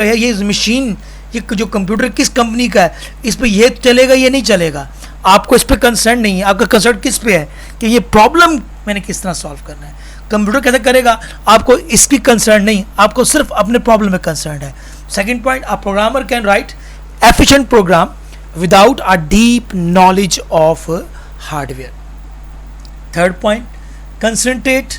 है ये मशीन, ये जो कंप्यूटर किस कंपनी का है, इस पे ये चलेगा ये नहीं चलेगा, आपको इस पे कंसर्न नहीं है। आपका कंसर्न किस पे है कि ये प्रॉब्लम मैंने किस तरह सॉल्व करना है। कंप्यूटर कैसे करेगा, आपको इसकी कंसर्न नहीं, आपको सिर्फ अपने प्रॉब्लम में कंसर्न है। Second point, a programmer can write efficient program without a deep knowledge of hardware. Third point, concentrate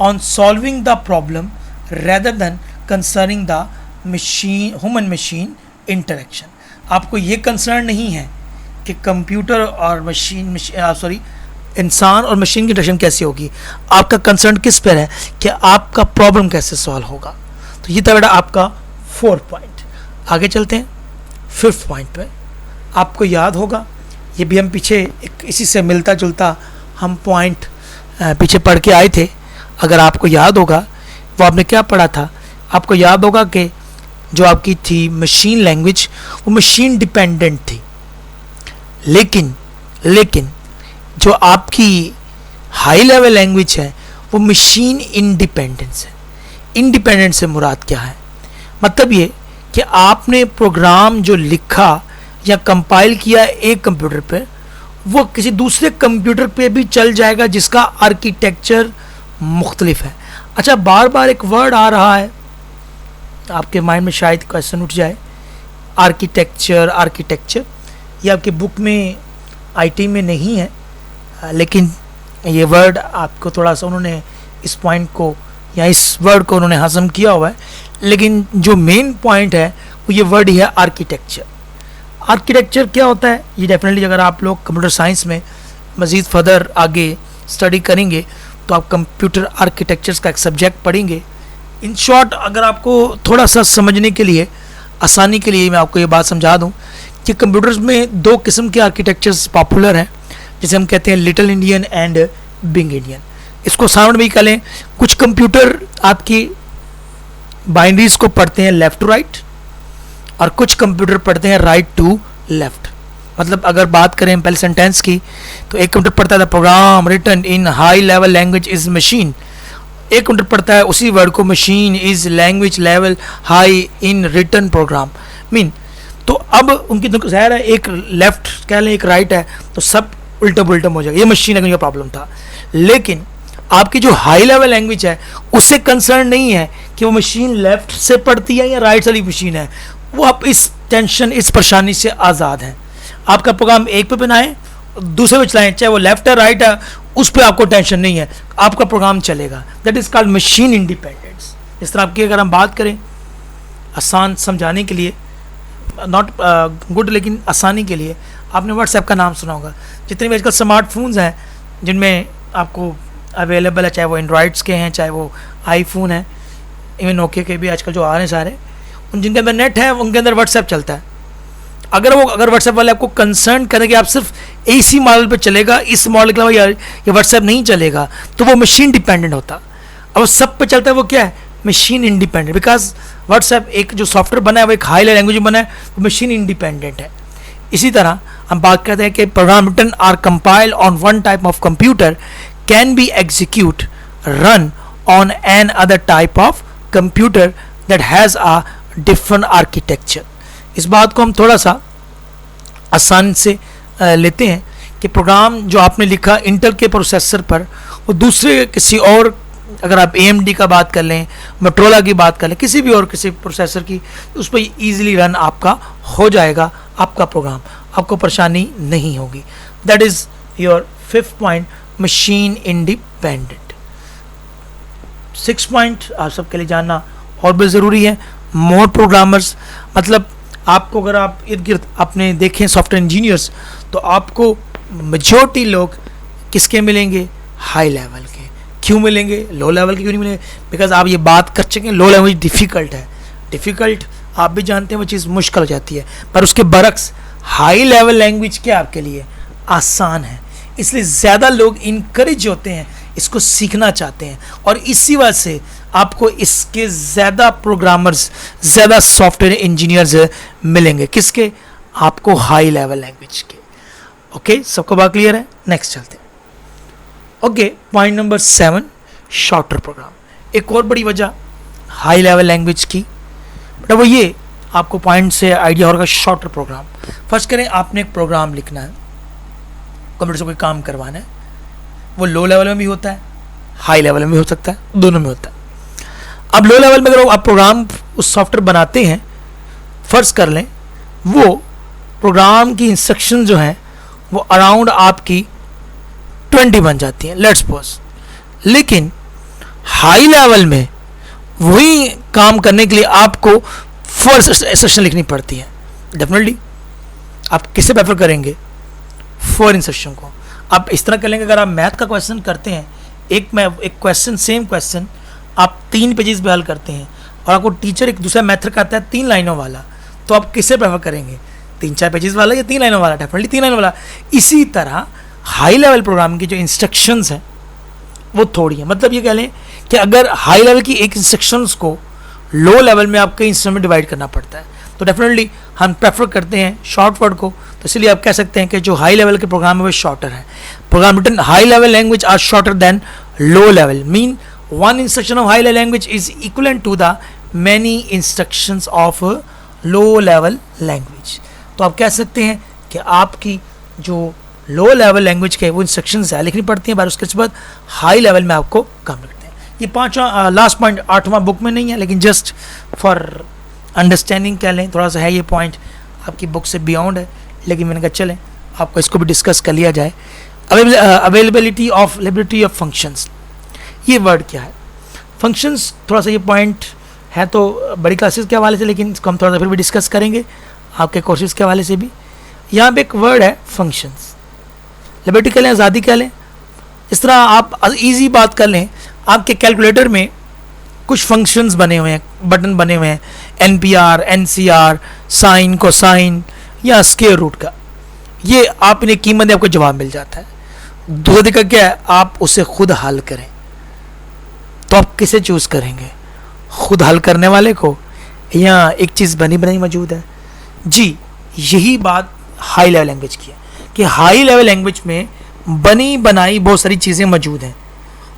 on solving the problem rather than concerning the machine human machine interaction. आपको ये concern नहीं है कि computer और machine इंसान और machine की interaction कैसे होगी, आपका कंसर्न किस पर है कि आपका प्रॉब्लम कैसे सॉल्व होगा। तो ये था बेटा आपका फोर्थ पॉइंट। आगे चलते हैं फिफ्थ पॉइंट पे। आपको याद होगा, ये भी हम पीछे एक इसी से मिलता जुलता हम पॉइंट पीछे पढ़ के आए थे। अगर आपको याद होगा वो आपने क्या पढ़ा था, आपको याद होगा कि जो आपकी थी मशीन लैंग्वेज वो मशीन डिपेंडेंट थी, लेकिन जो आपकी हाई लेवल लैंग्वेज है वो मशीन इंडिपेंडेंस है। इंडिपेंडेंस से मुराद क्या है, मतलब ये कि आपने प्रोग्राम जो लिखा या कंपाइल किया एक कंप्यूटर पे, वो किसी दूसरे कंप्यूटर पे भी चल जाएगा जिसका आर्किटेक्चर मुख्तलिफ है। अच्छा, बार बार एक वर्ड आ रहा है आपके माइंड में, शायद क्वेश्चन उठ जाए, आर्किटेक्चर। ये आपकी बुक में आईटी में नहीं है, लेकिन ये वर्ड आपको थोड़ा सा उन्होंने इस पॉइंट को या इस वर्ड को उन्होंने हजम किया हुआ है, लेकिन जो मेन पॉइंट है वो ये वर्ड ही है आर्किटेक्चर। आर्किटेक्चर क्या होता है, ये डेफिनेटली अगर आप लोग कंप्यूटर साइंस में मज़ीद फर्दर आगे स्टडी करेंगे तो आप कंप्यूटर आर्किटेक्चर्स का एक सब्जेक्ट पढ़ेंगे। इन शॉर्ट, अगर आपको थोड़ा सा समझने के लिए, आसानी के लिए मैं आपको ये बात समझा दूं कि कंप्यूटर्स में दो किस्म के आर्किटेक्चर्स पॉपुलर हैं, जिसे हम कहते हैं little Indian and big Indian. इसको साउंड में ही कह लें, कुछ कंप्यूटर आपकी बाइनरीज को पढ़ते हैं लेफ़्ट टू राइट और कुछ कंप्यूटर पढ़ते हैं राइट टू लेफ़्ट। मतलब अगर बात करें पहले सेंटेंस की, तो एक कंप्यूटर पढ़ता है program written in high level language is machine, एक कंप्यूटर पढ़ता है उसी वर्ड को machine is language level high in written program mean. तो अब उनकी तो ज़ाहिर है एक लेफ्ट कह लें एक राइट है, तो सब उल्टा पुल्टम हो जाएगा, ये मशीन का प्रॉब्लम था। लेकिन आपकी जो हाई लेवल लैंग्वेज है उससे कंसर्न नहीं है कि वो मशीन लेफ्ट से पढ़ती है या राइट वाली मशीन है, वो आप इस टेंशन इस परेशानी से आज़ाद हैं। आपका प्रोग्राम एक पे बनाएं, दूसरे पे चलाएं, चाहे वो लेफ्ट है राइट है, उस पर आपको टेंशन नहीं है, आपका प्रोग्राम चलेगा। That is called machine independence. इस तरह की अगर हम बात करें आसान समझाने के लिए, नॉट गुड लेकिन आसानी के लिए, आपने व्हाट्सएप का नाम सुना होगा। जितने भी आजकल स्मार्टफोन्स हैं जिनमें आपको अवेलेबल है, चाहे वो एंड्रॉइड्स के हैं चाहे वो आईफोन है, इवन नोकिया के भी आजकल जो आ रहे हैं सारे, उन जिनके अंदर नेट है उनके अंदर व्हाट्सएप चलता है। अगर व्हाट्सएप वाले आपको कंसर्न करें कि आप सिर्फ इसी मॉडल पे चलेगा, इस मॉडल के अलावा ये व्हाट्सएप नहीं चलेगा, तो वो मशीन डिपेंडेंट होता। अब सब पे चलता है वो क्या है, मशीन इंडिपेंडेंट, बिकॉज व्हाट्सएप एक जो सॉफ्टवेयर बना है वो एक हाई लेवल लैंग्वेज में बना है, वो मशीन इंडिपेंडेंट है। इसी तरह हम बात करते हैं कि program written are compiled on one type of computer can be execute run on another type of computer that has a different architecture. इस बात को हम थोड़ा सा आसान से लेते हैं कि प्रोग्राम जो आपने लिखा इंटेल के प्रोसेसर पर, वो दूसरे किसी और, अगर आप AMD का बात कर लें, मोटोरोला की बात कर लें, किसी भी और किसी प्रोसेसर की, उस पर ईजिली रन आपका हो जाएगा, आपका प्रोग्राम, आपको परेशानी नहीं होगी। That is your fifth point, machine independent. Six point आप सबके लिए जानना और भी ज़रूरी है, मोर प्रोग्रामर्स, मतलब आपको अगर आप इर्द गिर्द अपने देखें सॉफ्टवेयर इंजीनियर्स, तो आपको मेजॉरिटी लोग किसके मिलेंगे, हाई लेवल के। क्यों मिलेंगे, लो लेवल के क्यों नहीं मिलेंगे? बिकॉज आप ये बात कर चुके, लो लैंग्वेज डिफ़िकल्ट है, डिफ़िकल्ट आप भी जानते हैं वो चीज़ मुश्किल हो जाती है, पर उसके बरक्स हाई लेवल लैंग्वेज क्या आपके लिए आसान है, इसलिए ज़्यादा लोग इनकरेज होते हैं, इसको सीखना चाहते हैं, और इसी वजह से आपको इसके ज़्यादा प्रोग्रामर्स, ज़्यादा सॉफ्टवेयर इंजीनियर्स मिलेंगे। किसके, आपको हाई लेवल लैंग्वेज के। ओके, सबको बात क्लियर है? नेक्स्ट चलते हैं। Okay, point number 7, shorter program. एक और बड़ी वजह हाई लेवल लैंग्वेज की, तो वो ये आपको पॉइंट से आइडिया होगा। शॉर्टर प्रोग्राम, फर्स्ट करें आपने एक प्रोग्राम लिखना है, कंप्यूटर से कोई काम करवाना है, वो लो लेवल में भी होता है, हाई लेवल में भी हो सकता है, दोनों में होता है। अब लो लेवल में अगर आप प्रोग्राम उस सॉफ्टवेयर बनाते हैं, फर्ज कर लें वो प्रोग्राम की इंस्ट्रक्शन जो हैं वो अराउंड आपकी 20 बन जाती हैं, लेट्स सपोज। लेकिन हाई लेवल में वही काम करने के लिए आपको 4 इंस्ट्रक्शन लिखनी पड़ती है। डेफिनेटली आप किसे प्रेफर करेंगे? 4 इंस्ट्रक्शन को। आप इस तरह कर लेंगे, अगर आप मैथ का क्वेश्चन करते हैं, एक क्वेश्चन, सेम क्वेश्चन आप 3 पेजेस पे हल करते हैं और आपको टीचर एक दूसरा मेथड का आता है 3 लाइनों वाला, तो आप किसे प्रेफर करेंगे? 3-4 पेजेस वाला या 3 लाइनों वाला? डेफिनेटली 3 लाइनों वाला। इसी तरह हाई लेवल प्रोग्राम की जो इंस्ट्रक्शंस हैं वो थोड़ी है, मतलब ये कह लें कि अगर हाई लेवल की एक इंस्ट्रक्शंस को लो लेवल में आपके इंस्ट्रक्शन में डिवाइड करना पड़ता है, तो डेफिनेटली हम प्रेफर करते हैं शॉर्ट वर्ड को। तो इसलिए आप कह सकते हैं कि जो हाई लेवल के प्रोग्राम है वो शॉर्टर है। Program written high level language are shorter than low level, mean one instruction of high level language is equivalent to the many instructions of low level language। तो आप कह सकते हैं कि आपकी जो लो लेवल लैंग्वेज के वो इंस्ट्रक्शंस है लिखनी पड़ती हैं, पर उसके बाद हाई लेवल में आपको काम रखते हैं। ये 5वां लास्ट पॉइंट 8वां बुक में नहीं है, लेकिन जस्ट फॉर अंडरस्टैंडिंग कह लें, थोड़ा सा है ये पॉइंट आपकी बुक से बियॉन्ड है, लेकिन मैंने कहा चलें आपको इसको भी डिस्कस कर लिया जाए। Availability of liberty of functions, ये वर्ड क्या है? फंक्शंस थोड़ा सा ये पॉइंट है तो बड़ी क्लासेस के हवाले से, लेकिन इसको हम थोड़ा सा फिर भी डिस्कस करेंगे आपके कोर्सेज के हवाले से भी। यहाँ पे एक वर्ड है फंक्शंस, लिबर्टी कह लें, आज़ादी कह लें, इस तरह आप इजी बात कर लें। आपके कैलकुलेटर में कुछ फंक्शंस बने हुए हैं, बटन बने हुए हैं, NPR, NCR, साइन, कोसाइन या स्क्वायर रूट का, ये आप इन्हें कीमत दें आपको जवाब मिल जाता है। दूसरा तरीका क्या है? आप उसे खुद हल करें। तो आप किसे चूज़ करेंगे? खुद हल करने वाले को या एक चीज़ बनी बनाई मौजूद है? जी, यही बात हाई लेवल लैंग्वेज की है कि हाई लेवल लैंग्वेज में बनी बनाई बहुत सारी चीज़ें मौजूद हैं।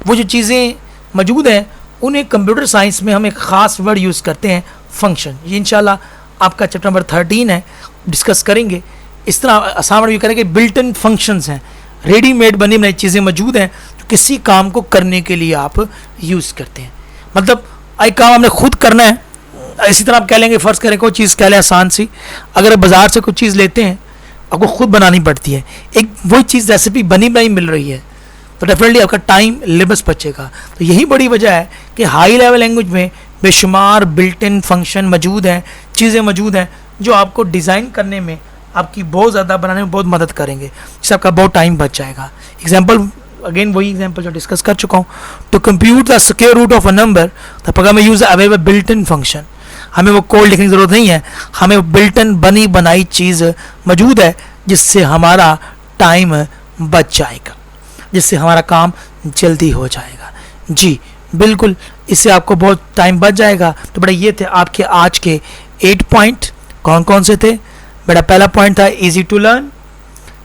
वो जो चीज़ें मौजूद हैं उन्हें कंप्यूटर साइंस में हम एक ख़ास वर्ड यूज़ करते हैं, फंक्शन। ये इंशाल्लाह आपका चैप्टर नंबर 13 है, डिस्कस करेंगे। इस तरह आसान वर्ड यूज करेंगे, बिल्ट इन फंक्शंस हैं, रेडीमेड बनी बनाई चीज़ें मौजूद हैं जो किसी काम को करने के लिए आप यूज़ करते हैं। मतलब एक काम हमने खुद करना है, इसी तरह आप कह लेंगे, फ़र्ज़ करें कोई चीज़ कह लें आसान सी, अगर आप बाज़ार से कोई चीज़ लेते हैं आपको खुद बनानी पड़ती है, एक वही चीज़ रेसिपी बनी बनाई मिल रही है, तो डेफिनेटली आपका टाइम लेबस बचेगा। तो यही बड़ी वजह है कि हाई लेवल लैंग्वेज में बेशुमार बिल्ट इन फंक्शन मौजूद हैं, चीज़ें मौजूद हैं जो आपको डिज़ाइन करने में, आपकी बहुत ज़्यादा बनाने में बहुत मदद करेंगे, जिससे आपका बहुत टाइम बच जाएगा। एग्जाम्पल, अगेन वही एग्जाम्पल जो डिस्कस कर चुका हूँ, to compute the square root of a number the program use available built in function. हमें वो कोड लिखने की ज़रूरत नहीं है, हमें वो बिल्ट इन बनी बनाई चीज़ मौजूद है जिससे हमारा टाइम बच जाएगा, जिससे हमारा काम जल्दी हो जाएगा। जी बिल्कुल, इससे आपको बहुत टाइम बच जाएगा। तो बेटा ये थे आपके आज के 8 पॉइंट। कौन कौन से थे बेटा? पहला पॉइंट था easy to learn,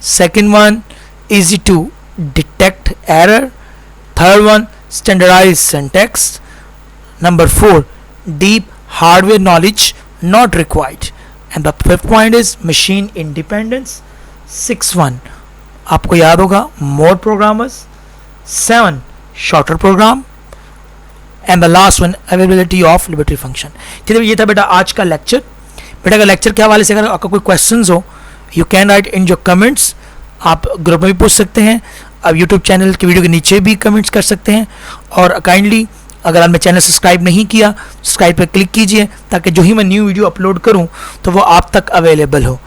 second one easy to detect error, third one standardize syntax, number 4 deep hardware knowledge not required, and the fifth point is machine independence. 6 one आपको याद होगा, more programmers, 7 shorter program, and the last one availability of liberty function. चलिए ये था बेटा आज का lecture. बेटा का लेक्चर के हवाले से अगर आपका कोई क्वेश्चंस हो, you can write in your comments, आप ग्रुप में भी पूछ सकते हैं, अब यूट्यूब चैनल की वीडियो के नीचे भी कमेंट्स कर सकते हैं। और काइंडली अगर आपने चैनल सब्सक्राइब नहीं किया, सब्सक्राइब पर क्लिक कीजिए ताकि जो ही मैं न्यू वीडियो अपलोड करूं तो वो आप तक अवेलेबल हो।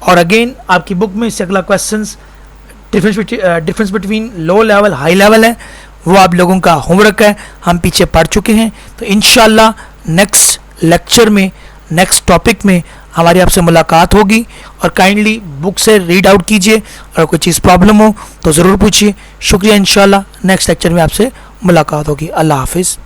और अगेन आपकी बुक में इससे अगला questions difference between low level high level है, वो आप लोगों का होमवर्क है, हम पीछे पढ़ चुके हैं। तो इंशाल्लाह नेक्स्ट लेक्चर में, नेक्स्ट टॉपिक में हमारी आपसे मुलाकात होगी। और काइंडली बुक से रीड आउट कीजिए, और कोई चीज़ प्रॉब्लम हो तो ज़रूर पूछिए। शुक्रिया, इंशाल्लाह नेक्स्ट लेक्चर में आपसे मुलाकात होगी। अल्लाह हाफिज़।